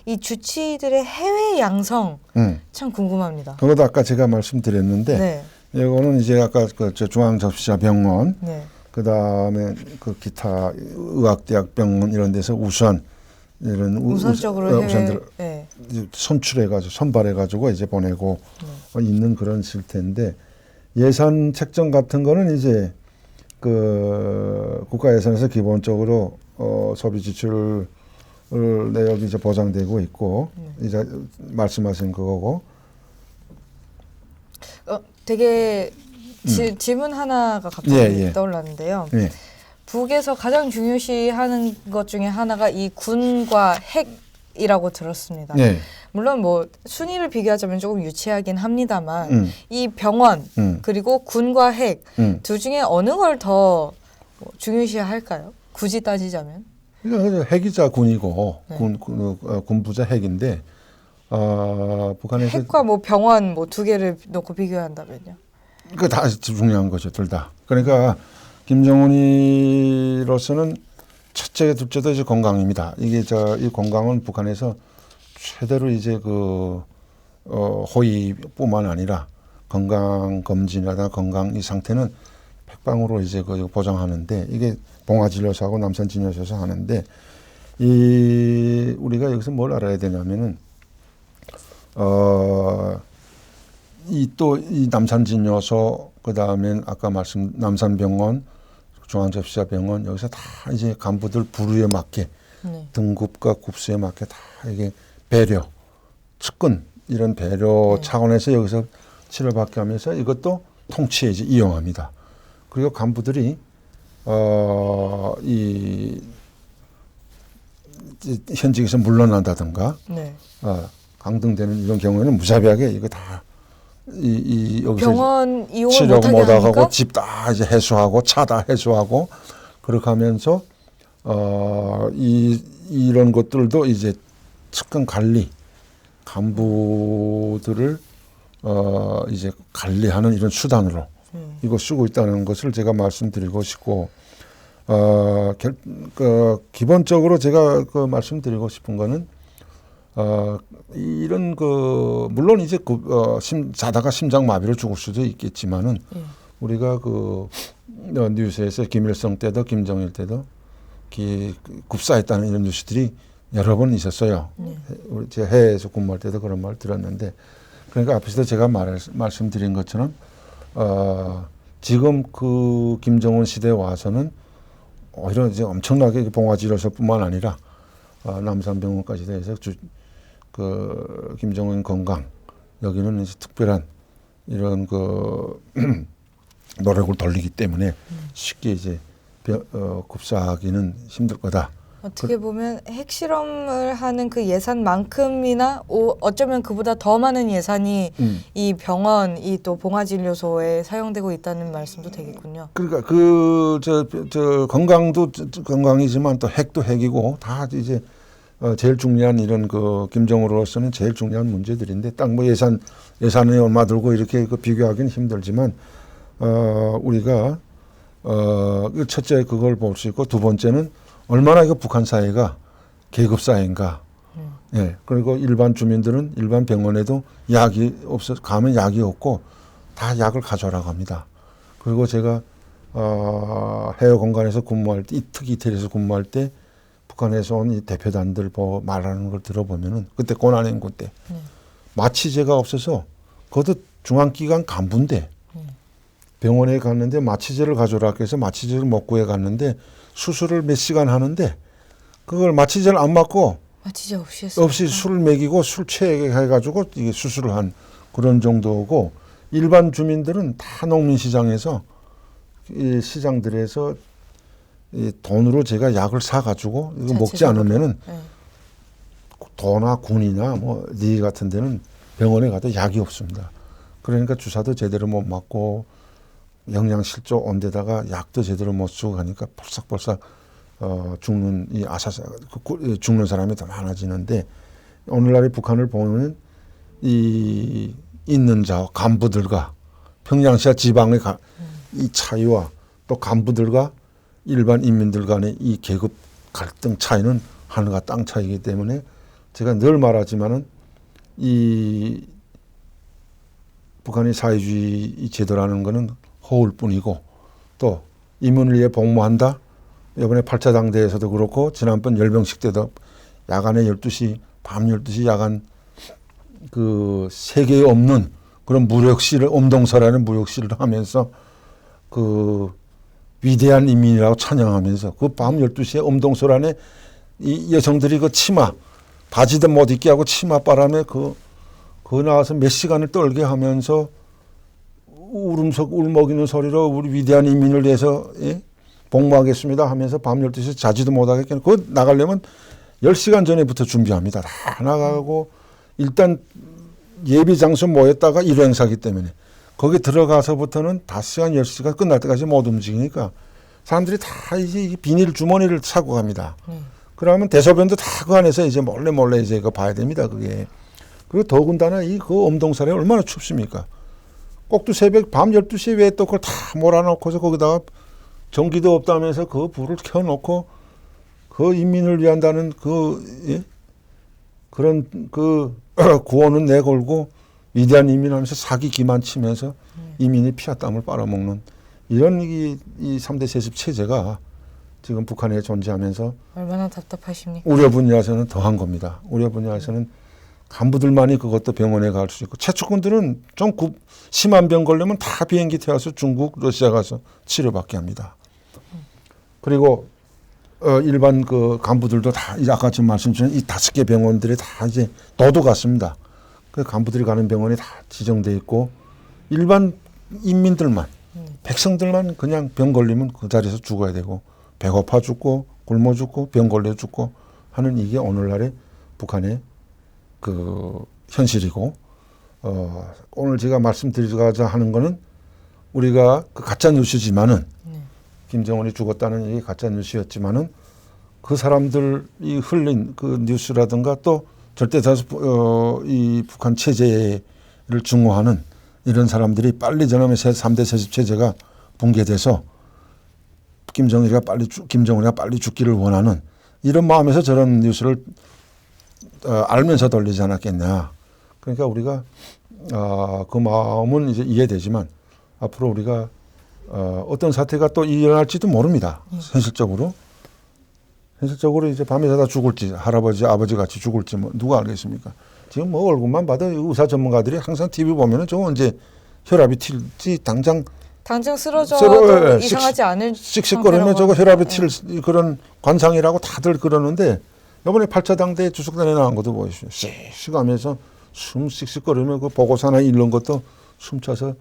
이 주치의들의 해외 양성 참 궁금합니다. 그것도 아까 제가 말씀드렸는데 네. 이거는 이제 아까 그 중앙접시자병원 네. 그다음에 그 기타 의학대학 병원 이런 데서 우선 이런 우선적으로 우선들 네. 선출해가지고 선발해가지고 이제 보내고 있는 그런 실태인데 예산 책정 같은 거는 이제 그 국가 예산에서 기본적으로 소비 지출 내역이 이제 보장되고 있고 이제 말씀하신 그거고 되게 질문 하나가 갑자기 떠올랐는데요. 예. 북에서 가장 중요시하는 것 중에 하나가 이 군과 핵이라고 들었습니다. 예. 물론 뭐 순위를 비교하자면 조금 유치하긴 합니다만 이 병원 그리고 군과 핵 둘 중에 어느 걸 더 중요시할까요? 굳이 따지자면? 그러니까 핵이자 군이고 네. 군부자 핵인데 북한에서 핵과 뭐 병원 뭐 두 개를 놓고 비교한다면요? 그 다 중요한 거죠, 둘 다. 그러니까 김정은이로서는 첫째, 둘째도 이제 건강입니다. 이게 이 건강은 북한에서 최대로 이제 호의뿐만 아니라 건강 검진이나 건강 이 상태는 백방으로 이제 보장하는데 이게 봉화진료소하고 남산진료소에서 하는데 우리가 여기서 뭘 알아야 되냐면은 이 남산진료소 그다음에 아까 남산병원 중앙접시자병원 여기서 다 이제 간부들 부류에 맞게 등급과 급수에 맞게 다 이게 배려, 측근 이런 배려 차원에서 여기서 치료받게 하면서 이것도 통치에 이제 이용합니다. 그리고 간부들이 현직에서 물러난다든가 강등되는 이런 경우에는 무자비하게 이거 다 여기서 병원 이용을 치료 못하게 못하고 하니까? 집 다 이제 해소하고 차 다 해소하고 그렇게 하면서 이런 것들도 이제 측근 관리 간부들을 이제 관리하는 이런 수단으로 이거 쓰고 있다는 것을 제가 말씀드리고 싶고 기본적으로 제가 말씀드리고 싶은 거는 이런 물론 이제 자다가 심장마비로 죽을 수도 있겠지만은 우리가 뉴스에서 김일성 때도 김정일 때도 굽사했다는 이런 뉴스들이 여러 번 있었어요. 제가 해외에서 근무할 때도 그런 말 들었는데 그러니까 앞에서 제가 말씀드린 것처럼 지금 김정은 시대에 와서는 오히려 이제 엄청나게 봉화지로서뿐만 아니라 남산병원까지 해서 김정은 건강 여기는 이제 특별한 이런 노력을 돌리기 때문에 쉽게 이제 급사하기는 힘들 거다. 어떻게 보면 핵실험을 하는 그 예산만큼이나 어쩌면 그보다 더 많은 예산이 이 병원, 이 또 봉화진료소에 사용되고 있다는 말씀도 되겠군요. 그러니까 건강도 건강이지만 또 핵도 핵이고 다 이제 제일 중요한 이런 김정으로서는 제일 중요한 문제들인데 딱 예산이 얼마 들고 이렇게 비교하기는 힘들지만 우리가 첫째 그걸 볼 수 있고 두 번째는 얼마나 북한 사회가 계급 사회인가 예. 그리고 일반 주민들은 일반 병원에도 약이 없어 가면 약이 없고 다 약을 가져오라고 합니다. 그리고 제가 해외 공간에서 근무할 때, 특히 이태리에서 근무할 때 북한에서 온 이 대표단들 말하는 걸 들어보면은 그때 고난행군 때 마취제가 없어서 그것도 중앙기관 간부인데 병원에 갔는데 마취제를 가져오라 해서 마취제를 못 구해 갔는데 수술을 몇 시간 하는데 그걸 마취제를 안 맞고 마취제 없이 했어요. 없이 술을 먹이고 술 취해가지고 이게 수술을 한 그런 정도고 일반 주민들은 다 농민시장에서 이 시장들에서 이 돈으로 제가 약을 사가지고 이거 먹지 않으면은 도나 군이나 뭐 니 같은 데는 병원에 가도 약이 없습니다. 그러니까 주사도 제대로 못 맞고 영양실조 온 데다가 약도 제대로 못 쓰고 가니까 벌썩벌썩 죽는 이 죽는 사람이 더 많아지는데 오늘날의 북한을 보면 이 있는 자 간부들과 평양시와 지방의 이 차이와 또 간부들과 일반 인민들 간의 이 계급 갈등 차이는 하늘과 땅 차이이기 때문에 제가 늘 말하지만은 이 북한의 사회주의 제도라는 것은 허울뿐이고 또 인민을 위해 복무한다. 이번에 8차 당대에서도 그렇고 지난번 열병식 때도 야간에 12시 밤 12시 야간 그 세계에 없는 그런 무력시를 엄동설하는 무력시를 하면서 그 위대한 인민이라고 찬양하면서 그 밤 12시에 엄동설 안에 이 여성들이 그 치마 바지도 못 입게 하고 치마 바람에 그 나와서 몇 시간을 떨게 하면서 울먹이는 소리로 우리 위대한 인민을 위해서 복무하겠습니다 하면서 밤 12시에 자지도 못하게 그 나가려면 10시간 전에부터 준비합니다. 다 나가고 일단 예비 장소 모였다가 일행사기 때문에 거기 들어가서부터는 5시간 10시간 끝날 때까지 못 움직이니까 사람들이 다 이제 비닐 주머니를 차고 갑니다. 그러면 대소변도 다 그 안에서 이제 몰래 이제 그거 봐야 됩니다. 그게. 그리고 더군다나 그 엄동설에 얼마나 춥습니까? 꼭두 새벽 밤 12시에 왜 또 그걸 다 몰아놓고서 거기다가 전기도 없다면서 그 불을 켜놓고 그 인민을 위한다는 그런 구호는 내걸고 위대한 인민 하면서 사기 기만 치면서 인민이 피와 땀을 빨아먹는 이런 이 3대 세습 체제가 지금 북한에 존재하면서 얼마나 답답하십니까? 우려 분야에서는 더한 겁니다. 우려 분야에서는 간부들만이 그것도 병원에 갈 수 있고 채축군들은 좀 심한 병 걸리면 다 비행기 태워서 중국, 러시아 가서 치료받게 합니다. 그리고 일반 그 간부들도 다 아까 지금 말씀드린 이 5개 병원들이 다 이제 도도 같습니다. 그 간부들이 가는 병원이 다 지정돼 있고 일반 인민들만 백성들만 그냥 병 걸리면 그 자리에서 죽어야 되고 배고파 죽고 굶어 죽고 병 걸려 죽고 하는 이게 오늘날의 북한의 그 현실이고 오늘 제가 말씀드리고자 하는 거는 우리가 그 가짜 뉴스지만은 김정은이 죽었다는 얘기 가짜 뉴스였지만은 그 사람들이 흘린 그 뉴스라든가 또 절대다수 이 북한 체제를 증오하는 이런 사람들이 빨리 저놈의 3대 세습 체제가 붕괴돼서 김정은이가 빨리 죽기를 원하는 이런 마음에서 저런 뉴스를 알면서 돌리지 않았겠냐. 그러니까 우리가 그 마음은 이제 이해되지만 앞으로 우리가 어떤 사태가 또 일어날지도 모릅니다. 현실적으로 이제 밤에 자다 죽을지 할아버지 아버지 같이 죽을지 뭐 누가 알겠습니까? 지금 뭐 얼굴만 봐도 의사 전문가들이 항상 TV 보면은 저거 언제 혈압이 튈지 당장 쓰러져도 이상하지 않을 씩씩거리면 저거 혈압이 튈 그런 관상이라고 다들 그러는데 이번에 8차 당대 주석단에 나온 것도 보십시오. 씩씩하면서 숨 씩씩거리면 그 보고서나 이런 것도 숨차서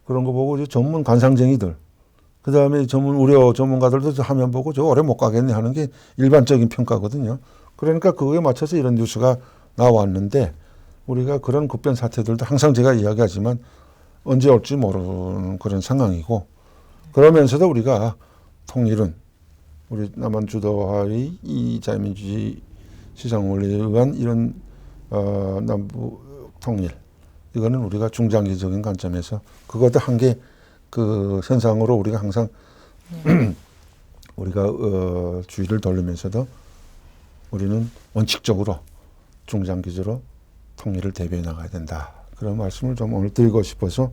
그런 거 보고 전문 관상쟁이들 그다음에 전문 의료 전문가들도 화면 보고 저 오래 못 가겠네 하는 게 일반적인 평가거든요. 그러니까 그거에 맞춰서 이런 뉴스가 나왔는데 우리가 그런 급변 사태들도 항상 제가 이야기하지만 언제 올지 모르는 그런 상황이고 그러면서도 우리가 통일은 우리 남한 주도하의 이 자유민주주의 시장 원리에 의한 이런 남북 통일 이거는 우리가 중장기적인 관점에서 그것도 한계 그 현상으로 우리가 항상 우리가 주의를 돌리면서도 우리는 원칙적으로 중장기적으로 통일을 대비해 나가야 된다. 그런 말씀을 좀 오늘 드리고 싶어서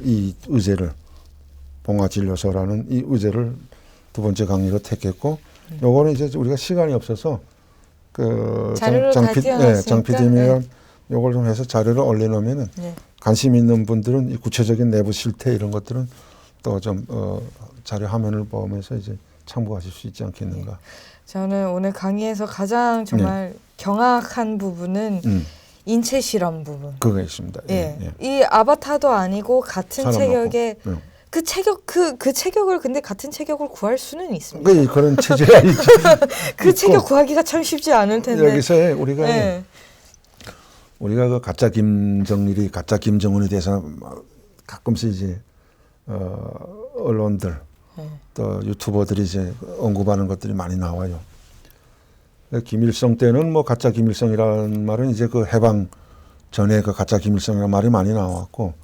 이 의제를 봉화진료소라는 이 의제를 두 번째 강의로 택했고 요거는 이제 우리가 시간이 없어서 장 PD님이랑 요걸 좀 해서 자료를 올려놓으면은 관심 있는 분들은 이 구체적인 내부 실태 이런 것들은 또 좀 자료 화면을 보면서 이제 참고하실 수 있지 않겠는가. 저는 오늘 강의에서 가장 정말 경악한 부분은 인체 실험 부분. 그거 있습니다. 이 아바타도 아니고 같은 체격의 그 체격을 근데 같은 체격을 구할 수는 있습니다. 그런 체제가 있죠. 그 체격 구하기가 참 쉽지 않을 텐데. 여기서 우리가 그 가짜 김정일이 가짜 김정은에 대해서 가끔씩 이제 언론들 또 유튜버들이 이제 언급하는 것들이 많이 나와요. 김일성 때는 뭐 가짜 김일성이라는 말은 이제 그 해방 전에 그 가짜 김일성이라는 말이 많이 나왔고,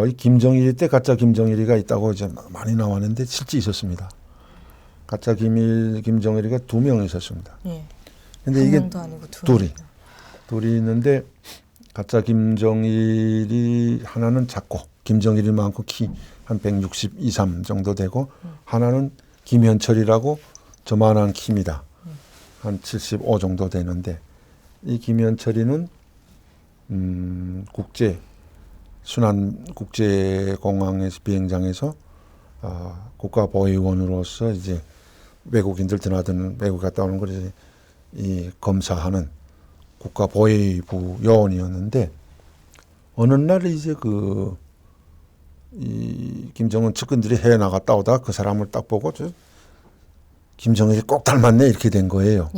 이 김정일 때 가짜 김정일이가 있다고 이제 많이 나왔는데 실제 있었습니다. 가짜 김정일이가 2명 있었습니다. 근데 이게 둘이 있는데 가짜 김정일이 하나는 작고 김정일이 많고 키 한 160, 2, 3 정도 되고 하나는 김현철이라고 저만한 키입니다. 한 75 정도 되는데 이 김현철이는 순안 국제공항에서 비행장에서 국가보위원으로서 이제 외국인들 드나드는 외국 갔다 오는 걸 이제 이 검사하는 국가보위부 요원이었는데 어느 날 이제 이 김정은 측근들이 해외 나갔다 오다 그 사람을 딱 보고 김정일이 꼭 닮았네 이렇게 된 거예요.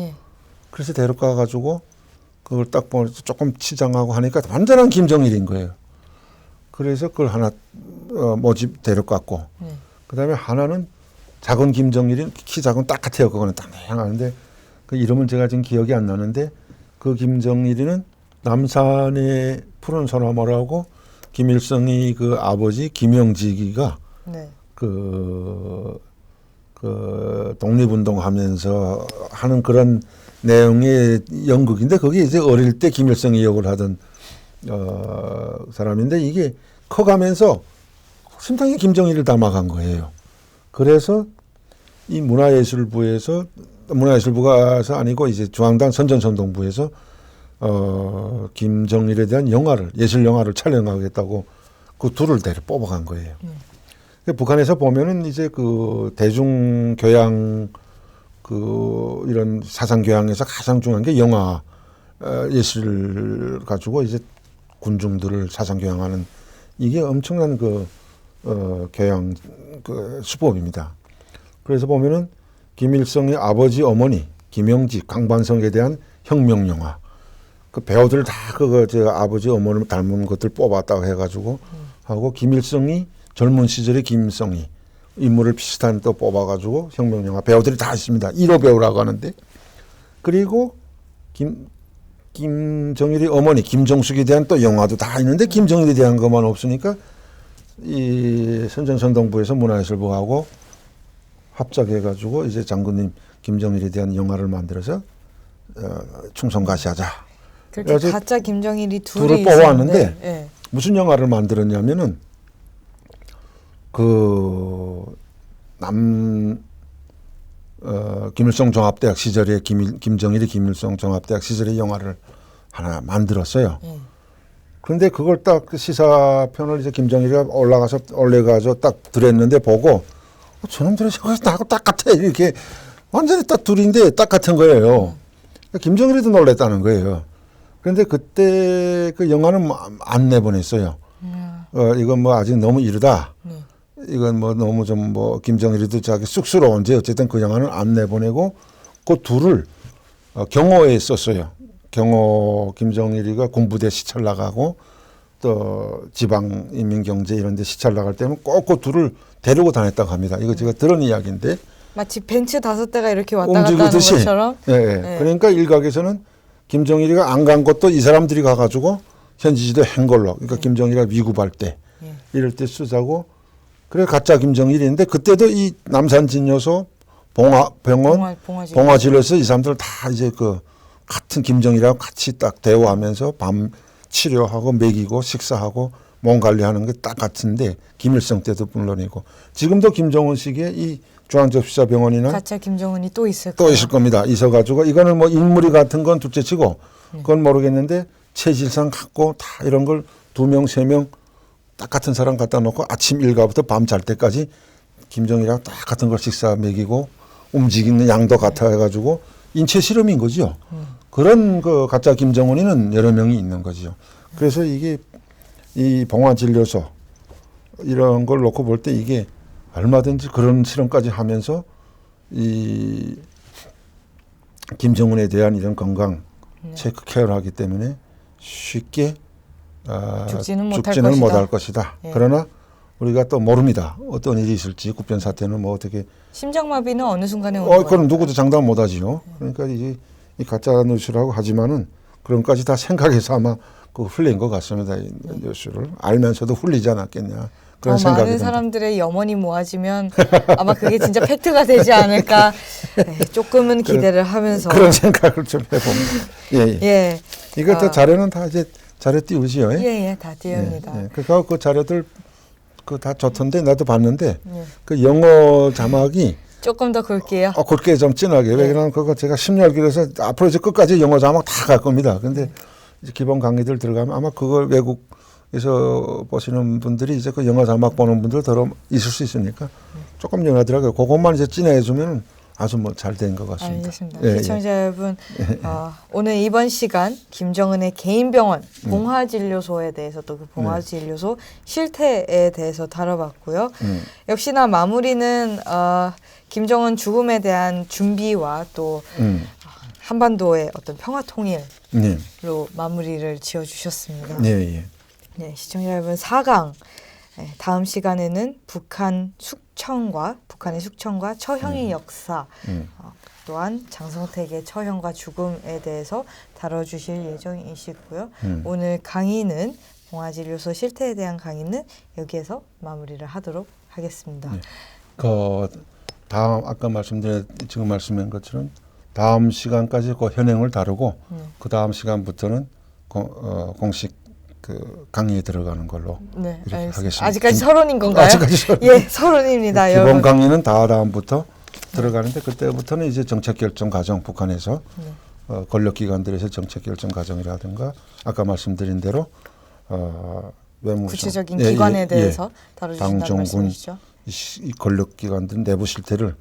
그래서 데려가 가지고 그걸 딱 보고 조금 치장하고 하니까 완전한 김정일인 거예요. 그래서 그걸 하나 모집 데려갔고 그다음에 하나는 작은 김정일인 키 작은 딱 같아요. 그거는 딱 향하는데 그 이름은 제가 지금 기억이 안 나는데 그 김정일이는 남산의 푸른 소나무라고 김일성이 그 아버지 김영직이가 그 독립운동하면서 하는 그런 내용의 연극인데 거기 이제 어릴 때 김일성이 역을 하던 사람인데 이게 커가면서 심상히 김정일을 닮아간 거예요. 그래서 이 문화예술부가서 아니고 이제 중앙당 선전선동부에서 김정일에 대한 예술 영화를 촬영하겠다고 그 둘을 데려 뽑아간 거예요. 북한에서 보면은 이제 그 대중교양 이런 사상교양에서 가장 중요한 게 영화 예술을 가지고 이제 군중들을 사상교양하는 이게 엄청난 교양 수법입니다. 그래서 보면은 김일성의 아버지 어머니 김영직 강반성에 대한 혁명 영화 그 배우들 다 아버지 어머니 닮은 것들 뽑았다고 해가지고 하고 김일성이 젊은 시절의 김일성이 인물을 비슷한 또 뽑아가지고 혁명 영화 배우들이 다 있습니다. 1호 배우라고 하는데 그리고 김정일의 어머니 김정숙에 대한 또 영화도 다 있는데 김정일에 대한 것만 없으니까 이 선전선동부에서 문화예술부하고 합작해가지고 이제 장군님 김정일에 대한 영화를 만들어서 충성가시하자. 그렇게 가짜 김정일이 둘을 뽑아왔는데 무슨 영화를 만들었냐면은 김일성 종합대학 시절에 김정일이 김일성 종합대학 시절의 영화를 하나 만들었어요. 그런데 그걸 딱 시사편을 이제 김정일이가 올려가지고 딱 들었는데 보고 저놈들이 나하고 딱 같아 이렇게 완전히 딱 둘인데 딱 같은 거예요. 김정일이도 놀랬다는 거예요. 그런데 그때 그 영화는 안 내보냈어요. 이건 뭐 아직 너무 이르다. 이건 뭐 너무 좀 김정일이도 자기 쑥스러운지 어쨌든 그 영화는 안 내보내고 그 둘을 경호에 썼어요. 경호 김정일이가 군부대 시찰 나가고 또 지방인민경제 이런 데 시찰 나갈 때는 꼭 그 둘을 데리고 다녔다고 합니다. 이거 제가 들은 이야기인데 마치 벤츠 5대가 이렇게 왔다 갔다 하는 것처럼. 그러니까 일각에서는 김정일이가 안 간 것도 이 사람들이 가가지고 현지지도 한 걸로. 그러니까 김정일이가 위구할 때 이럴 때 쓰자고. 그래 가짜 김정일인데 그때도 이 남산진료소 봉화진료소 이 사람들 다 이제 같은 김정일하고 같이 딱 대화하면서 밤 치료하고 먹이고 식사하고 몸 관리하는 게 딱 같은데 김일성 때도 물론이고 지금도 김정은 씨에게 이 중앙접시사병원이나 가짜 김정은이 또 있을 또 있을 겁니다. 있어가지고 이거는 뭐 인물이 같은 건 둘째치고 그건 모르겠는데 체질상 같고 다 이런 걸 2명 3명 딱 같은 사람 갖다 놓고 아침 일과부터 밤 잘 때까지 김정일이랑 딱 같은 걸 식사 먹이고 움직이는 양도 같아 해가지고 인체 실험인 거죠. 그런 그 가짜 김정은이는 여러 명이 있는 거죠. 그래서 이게 이 봉화진료소 이런 걸 놓고 볼 때 이게 얼마든지 그런 실험까지 하면서 이 김정은에 대한 이런 건강 체크 케어를 하기 때문에 쉽게 죽지는 못할 것이다. 예. 그러나 우리가 또 모릅니다. 어떤 일이 있을지 국변 사태는 뭐 어떻게 심장마비는 어느 순간에 오는 거예요? 그건 누구도 장담 못하지요. 그러니까 이 가짜 뉴스라고 하지만은 그런 까지 다 생각해서 아마 그 흘린 것 같습니다. 이 뉴스를 알면서도 흘리지 않았겠냐. 그런 생각이 많은 사람들의 염원이 모아지면 아마 그게 진짜 팩트가 되지 않을까. 네, 조금은 기대를 하면서 그런 생각을 좀 해봅니다. 예. 이것도 자료는 다 이제 자료 띄우지요. 예, 다 띄웁니다. 그러니까 그 자료들 그 다 좋던데 나도 봤는데 그 영어 자막이 조금 더 굵게요. 굵게 좀 진하게. 왜냐면 그거 제가 심리학교에서 앞으로 이제 끝까지 영어 자막 다 갈 겁니다. 근데 이제 기본 강의들 들어가면 아마 그걸 외국에서 보시는 분들이 이제 그 영어 자막 보는 분들 더 있을 수 있으니까 조금 영하더라고요. 그것만 이제 진행해 주면 아주 뭐 잘 된 것 같습니다. 알겠습니다. 시청자 여러분, 오늘 이번 시간 김정은의 개인 병원 봉화진료소에 대해서 또 그 봉화진료소 실태에 대해서 다뤄봤고요. 역시나 마무리는 김정은 죽음에 대한 준비와 또 한반도의 어떤 평화 통일로 마무리를 지어주셨습니다. 네, 시청자 여러분 4강 다음 시간에는 북한의 숙청과 처형의 역사 또한 장성택의 처형과 죽음에 대해서 다뤄주실 예정이시고요. 오늘 강의는 봉화진료소 실태에 대한 강의는 여기에서 마무리를 하도록 하겠습니다. 그 다음 지금 말씀한 것처럼 다음 시간까지 그 현행을 다루고 그 다음 시간부터는 공식 그 강의에 들어가는 걸로 이렇게 하겠습니다. 아직까지 서론인 건가요? 아직까지 서론. 예, 서론입니다. 기본 여러분. 강의는 다음부터 들어가는데 그때부터는 이제 정책 결정 과정 북한에서 권력기관들에서 정책 결정 과정이라든가 아까 말씀드린 대로 외무성 구체적인 기관에 대해서 다뤄주신다는 말씀이시죠? 이 권력기관들 내부 실태를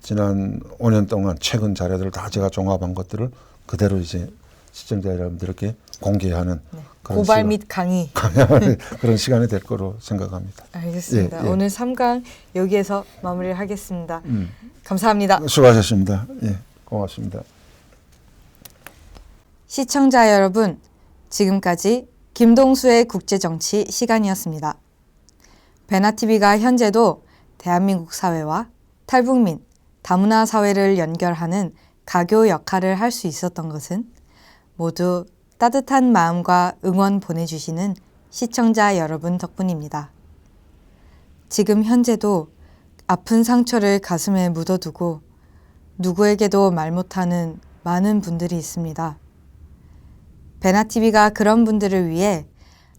지난 5년 동안 최근 자료들을 다 제가 종합한 것들을 그대로 이제 시청자 여러분들께 공개하는 그런 고발 및 강의 그런 시간이 될 거로 생각합니다. 알겠습니다. 오늘 3강 여기에서 마무리를 하겠습니다. 감사합니다. 수고하셨습니다. 고맙습니다. 시청자 여러분, 지금까지 김동수의 국제정치 시간이었습니다. 베나TV가 현재도 대한민국 사회와 탈북민, 다문화 사회를 연결하는 가교 역할을 할 수 있었던 것은 모두 따뜻한 마음과 응원 보내주시는 시청자 여러분 덕분입니다. 지금 현재도 아픈 상처를 가슴에 묻어두고 누구에게도 말 못하는 많은 분들이 있습니다. 베나TV가 그런 분들을 위해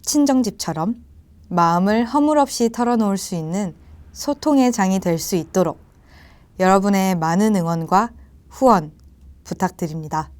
친정집처럼 마음을 허물없이 털어놓을 수 있는 소통의 장이 될 수 있도록 여러분의 많은 응원과 후원 부탁드립니다.